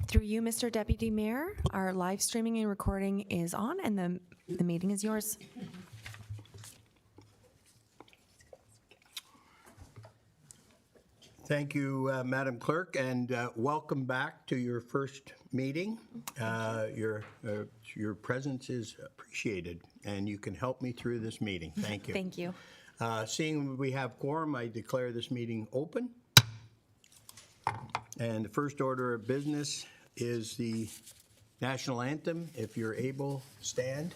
Through you, Mr. Deputy Mayor, our live streaming and recording is on, and the meeting is yours. Thank you, Madam Clerk, and welcome back to your first meeting. Your presence is appreciated, and you can help me through this meeting. Thank you. Thank you. Seeing we have quorum, I declare this meeting open. And the first order of business is the national anthem. If you're able, stand.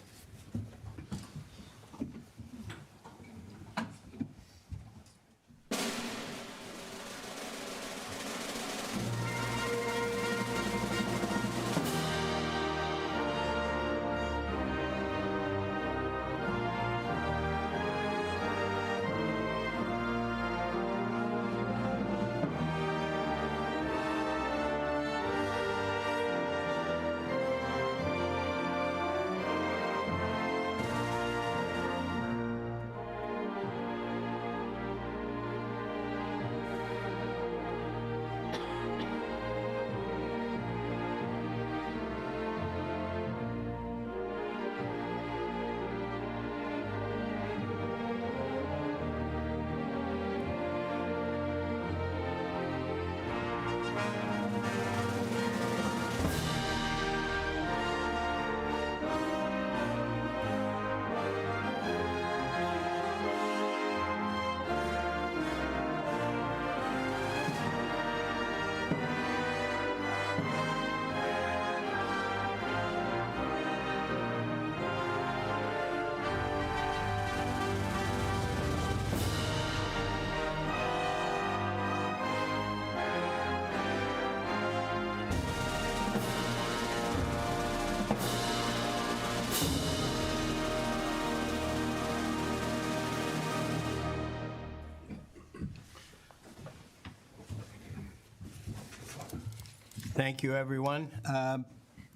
Thank you, everyone.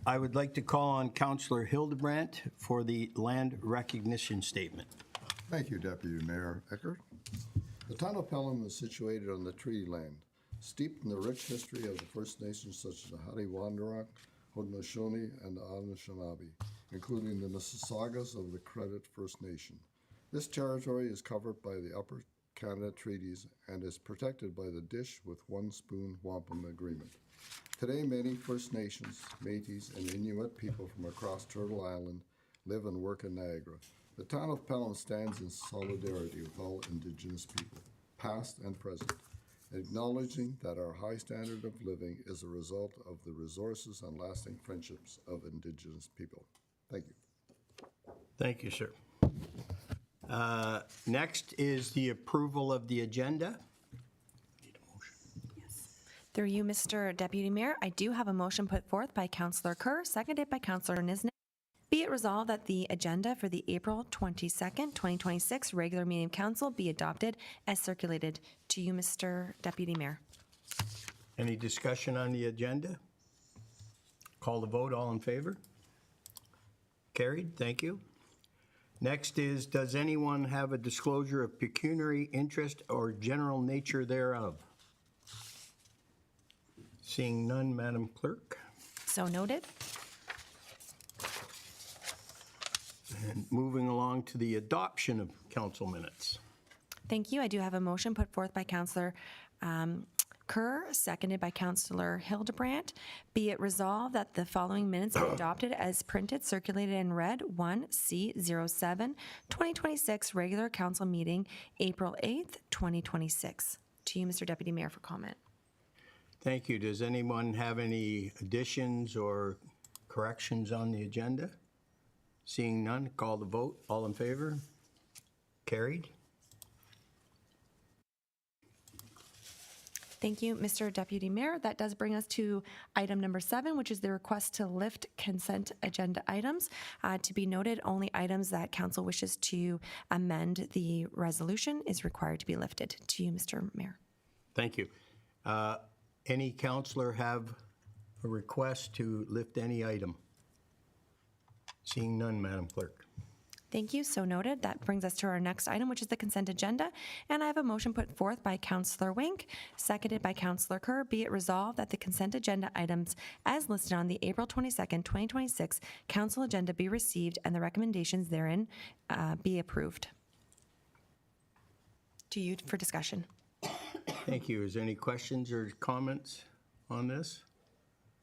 I would like to call on Councillor Hildebrandt for the land recognition statement. Thank you, Deputy Mayor Eckert. The town of Pelham is situated on the treaty land, steeped in the rich history of the First Nations such as the Hadiwanduruk, Haudenosaunee, and the Anishinaabe, including the Mississaugas of the Credit First Nation. This territory is covered by the Upper Canada Treaties and is protected by the Dish with One Spoon Wampum Agreement. Today, many First Nations, Métis, and Inuit people from across Turtle Island live and work in Niagara. The town of Pelham stands in solidarity with all Indigenous people, past and present, acknowledging that our high standard of living is a result of the resources and lasting friendships of Indigenous people. Thank you. Thank you, sir. Next is the approval of the agenda. Through you, Mr. Deputy Mayor, I do have a motion put forth by Councillor Kerr, seconded by Councillor Nisnik. Be it resolved that the agenda for the April 22nd, 2026 regular meeting of council be adopted as circulated. To you, Mr. Deputy Mayor. Any discussion on the agenda? Call the vote. All in favor? Carried. Thank you. Next is, does anyone have a disclosure of pecuniary interest or general nature thereof? Seeing none, Madam Clerk. So noted. And moving along to the adoption of council minutes. Thank you. I do have a motion put forth by Councillor Kerr, seconded by Councillor Hildebrandt. Be it resolved that the following minutes be adopted as printed, circulated, and read. 1C07, 2026 regular council meeting, April 8th, 2026. To you, Mr. Deputy Mayor, for comment. Thank you. Does anyone have any additions or corrections on the agenda? Seeing none, call the vote. All in favor? Carried. Thank you, Mr. Deputy Mayor. That does bring us to item number 7, which is the request to lift consent agenda items. To be noted, only items that council wishes to amend the resolution is required to be lifted. To you, Mr. Mayor. Thank you. Any councillor have a request to lift any item? Seeing none, Madam Clerk. Thank you. So noted. That brings us to our next item, which is the consent agenda. And I have a motion put forth by Councillor Wink, seconded by Councillor Kerr. Be it resolved that the consent agenda items as listed on the April 22nd, 2026 council agenda be received and the recommendations therein be approved. To you for discussion. Thank you. Is there any questions or comments on this?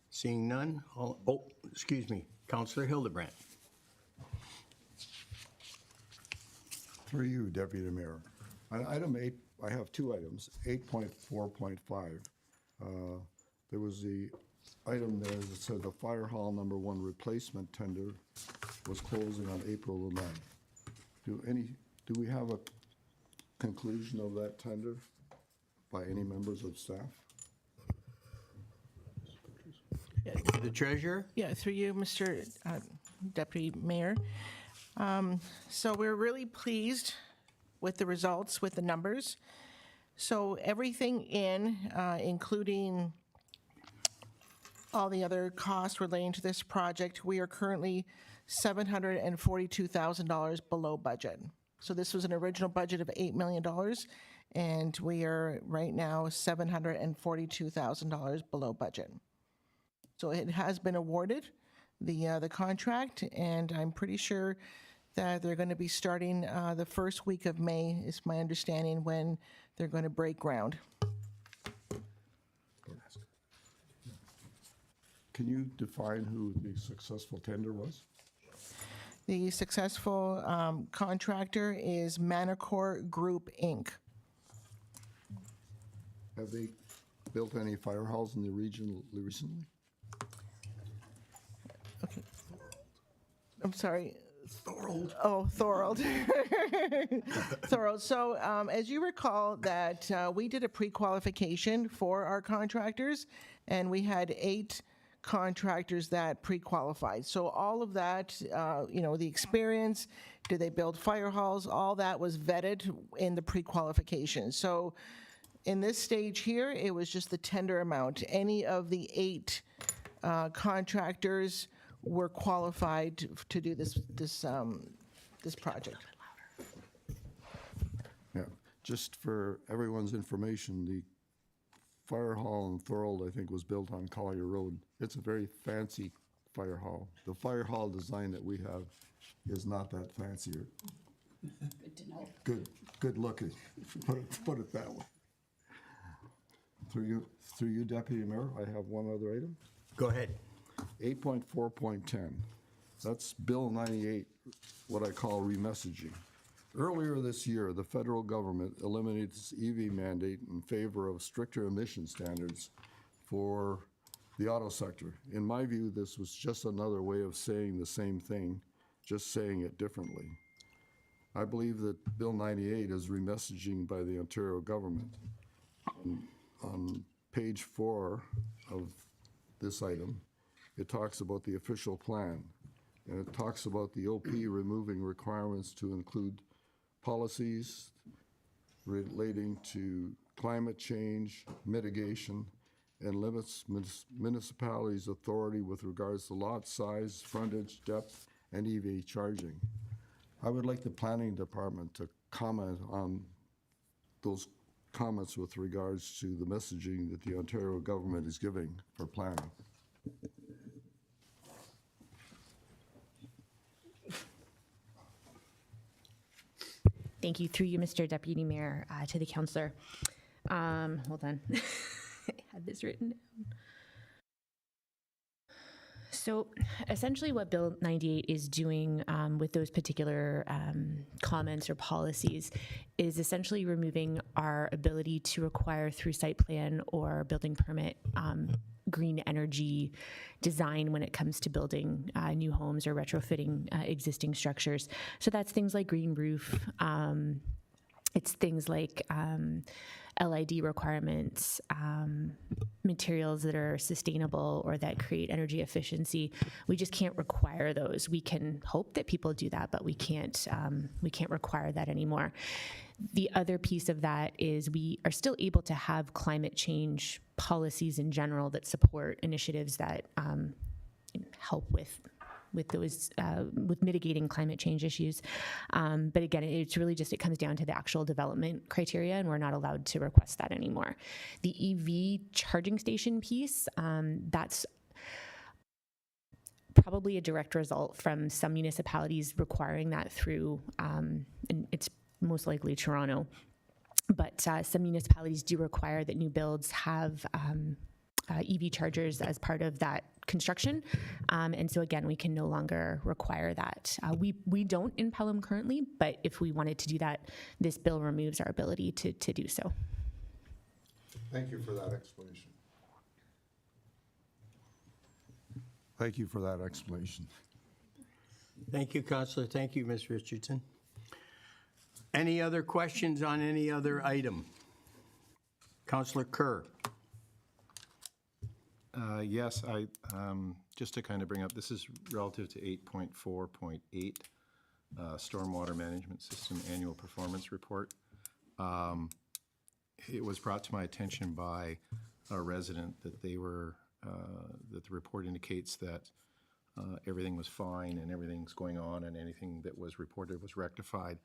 Seeing none, excuse me, Councillor Hildebrandt. Through you, Deputy Mayor. On item 8, I have two items, 8.4.5. There was the item there that said the Fire Hall number 1 replacement tender was closing on April the 9th. Do we have a conclusion of that tender by any members of staff? The treasurer? Yeah, through you, Mr. Deputy Mayor. So we're really pleased with the results, with the numbers. So everything including all the other costs relating to this project, we are currently $742,000 below budget. So this was an original budget of $8 million, and we are right now $742,000 below budget. So it has been awarded, the contract, and I'm pretty sure that they're going to be starting the first week of May, is my understanding, when they're going to break ground. Can you define who the successful tender was? The successful contractor is Manacor Group, Inc. Have they built any fire halls in the region recently? I'm sorry. Thorold. Oh, Thorold. Thorold. So as you recall that we did a pre-qualification for our contractors, and we had 8 contractors that pre-qualified. So all of that, the experience, did they build fire halls, all that was vetted in the pre-qualification. So in this stage here, it was just the tender amount. Any of the 8 contractors were qualified to do this project. Yeah, just for everyone's information, the fire hall in Thorold, I think, was built on Collier Road. It's a very fancy fire hall. The fire hall design that we have is not that fancier. Good to know. Good looking, put it that way. Through you, Deputy Mayor, I have one other item. Go ahead. 8.4.10, that's Bill 98, what I call remessaging. Earlier this year, the federal government eliminated its EV mandate in favor of stricter emission standards for the auto sector. In my view, this was just another way of saying the same thing, just saying it differently. I believe that Bill 98 is remessaging by the Ontario government. On page 4 of this item, it talks about the official plan, and it talks about the OP removing requirements to include policies relating to climate change, mitigation, and limits municipalities' authority with regards to lot size, frontage, depth, and EV charging. I would like the planning department to comment on those comments with regards to the messaging that the Ontario government is giving for planning. Thank you. Through you, Mr. Deputy Mayor, to the councillor. Hold on. I had this written down. So essentially what Bill 98 is doing with those particular comments or policies is essentially removing our ability to require through site plan or building permit green energy design when it comes to building new homes or retrofitting existing structures. So that's things like green roof. It's things like LID requirements, materials that are sustainable or that create energy efficiency. We just can't require those. We can hope that people do that, but we can't require that anymore. The other piece of that is we are still able to have climate change policies in general that support initiatives that help with with those with mitigating climate change issues. But again, it's really just, it comes down to the actual development criteria, and we're not allowed to request that anymore. The EV charging station piece, that's probably a direct result from some municipalities requiring that through, and it's most likely Toronto, but some municipalities do require that new builds have EV chargers as part of that construction. And so again, we can no longer require that. We don't in Pelham currently, but if we wanted to do that, this bill removes our ability to do so. Thank you for that explanation. Thank you for that explanation. Thank you, Councillor. Thank you, Ms. Richardson. Any other questions on any other item? Councillor Kerr. Yes, just to kind of bring up, this is relative to 8.4.8, Stormwater Management System Annual Performance Report. It was brought to my attention by a resident that they were, that the report indicates that everything was fine and everything's going on and anything that was reported was rectified.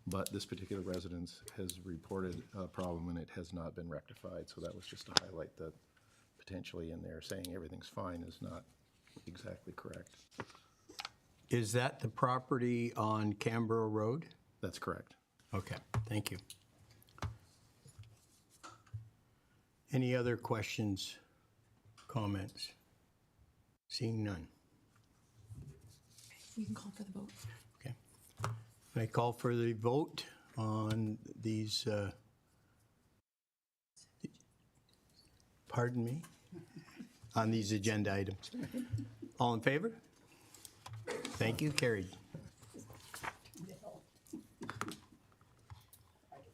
But this particular residence has reported a problem and it has not been rectified. So that was just to highlight that potentially in there saying everything's fine is not exactly correct. Is that the property on Canberra Road? That's correct. Okay, thank you. Any other questions, comments? Seeing none. We can call for the vote. Okay. I call for the vote on these, pardon me, on these agenda items. All in favor? Thank you, carried.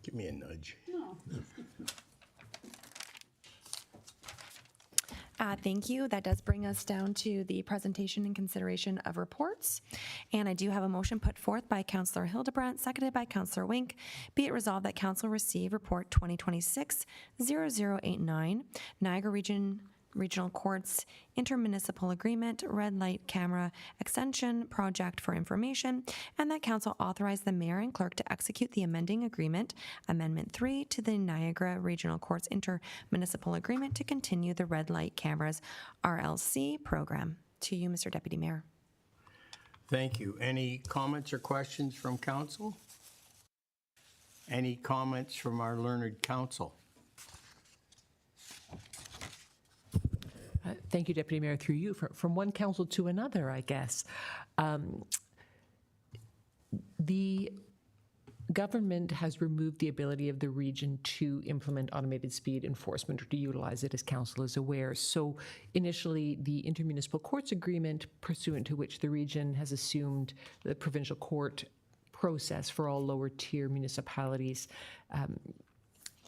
Give me a nudge. Thank you. That does bring us down to the presentation and consideration of reports. And I do have a motion put forth by Councillor Hildebrandt, seconded by Councillor Wink. Be it resolved that Council receive Report 2026-0089, Niagara Regional Courts Intermunicipal Agreement, Red Light Camera Extension Project for information, and that Council authorize the Mayor and Clerk to execute the amending agreement, Amendment 3, to the Niagara Regional Courts Intermunicipal Agreement to continue the Red Light Cameras RLC program. To you, Mr. Deputy Mayor. Thank you. Any comments or questions from council? Any comments from our learned council? Thank you, Deputy Mayor, through you. From one council to another, I guess. The government has removed the ability of the region to implement automated speed enforcement or to utilize it, as council is aware. So initially, the intermunicipal courts agreement, pursuant to which the region has assumed the provincial court process for all lower tier municipalities,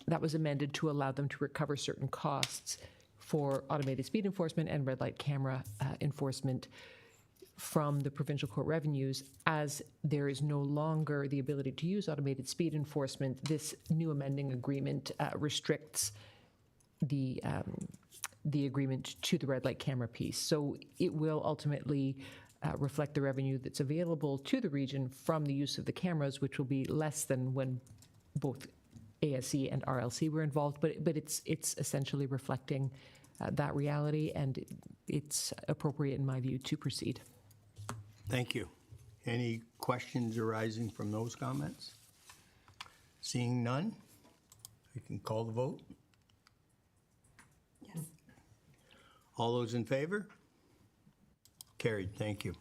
that was amended to allow them to recover certain costs for automated speed enforcement and red light camera enforcement from the provincial court revenues. As there is no longer the ability to use automated speed enforcement, this new amending agreement restricts the agreement to the red light camera piece. So it will ultimately reflect the revenue that's available to the region from the use of the cameras, which will be less than when both ASC and RLC were involved, but it's essentially reflecting that reality, and it's appropriate in my view to proceed. Thank you. Any questions arising from those comments? Seeing none, I can call the vote. Yes. All those in favor? Carried. Thank you.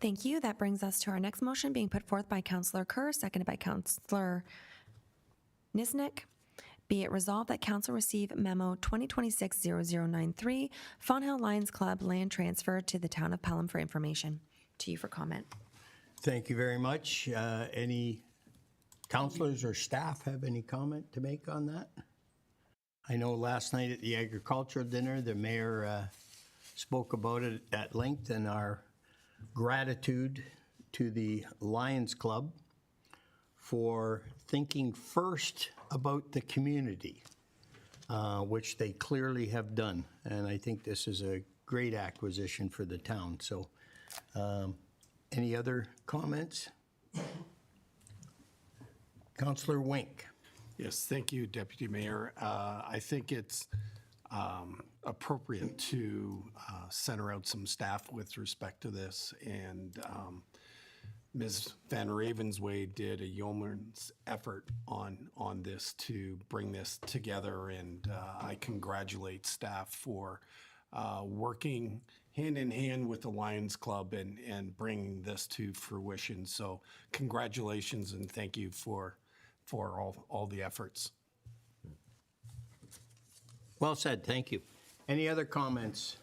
Thank you. That brings us to our next motion being put forth by Councillor Kerr, seconded by Councillor Nisnik. Be it resolved that Council receive Memo 2026-0093, Fawn Hill Lions Club land transfer to the town of Pelham for information. To you for comment. Thank you very much. Any councillors or staff have any comment to make on that? I know last night at the agricultural dinner, the mayor spoke about it at length, and our gratitude to the Lions Club for thinking first about the community, which they clearly have done. And I think this is a great acquisition for the town. So any other comments? Councillor Wink. Yes, thank you, Deputy Mayor. I think it's appropriate to center out some staff with respect to this. And Ms. Van Ravensway did a yeoman's effort on this to bring this together. And I congratulate staff for working hand in hand with the Lions Club and bringing this to fruition. So congratulations and thank you for all the efforts. Well said, thank you. Any other comments?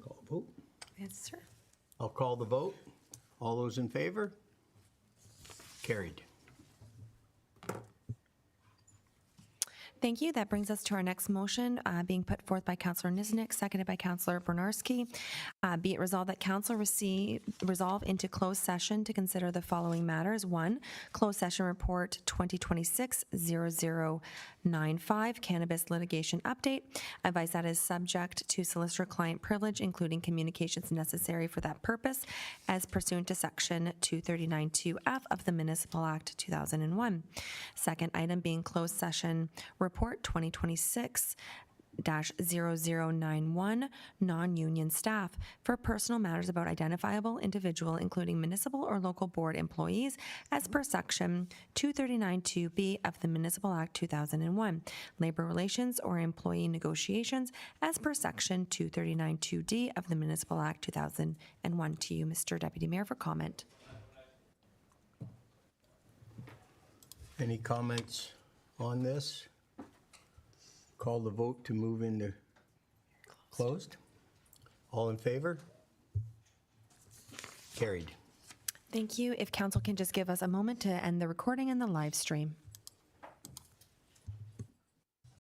Call the vote. Yes, sir. I'll call the vote. All those in favor? Carried. Thank you. That brings us to our next motion, being put forth by Councillor Niznik, seconded by Councillor Bernarski. Be it resolved that council resolve into closed session to consider the following matters. 1, closed session report 2026-0095, cannabis litigation update. Advice that is subject to solicitor-client privilege, including communications necessary for that purpose, as pursuant to Section 239(2)(f) of the Municipal Act 2001. Second item being closed session report 2026-0091, non-union staff, for personal matters about identifiable individual, including municipal or local board employees, as per Section 239(2)(b) of the Municipal Act 2001. Labor relations or employee negotiations, as per Section 239(2)(d) of the Municipal Act 2001. To you, Mr. Deputy Mayor, for comment. Any comments on this? Call the vote to move into closed. All in favor? Carried. Thank you. If council can just give us a moment to end the recording and the live stream.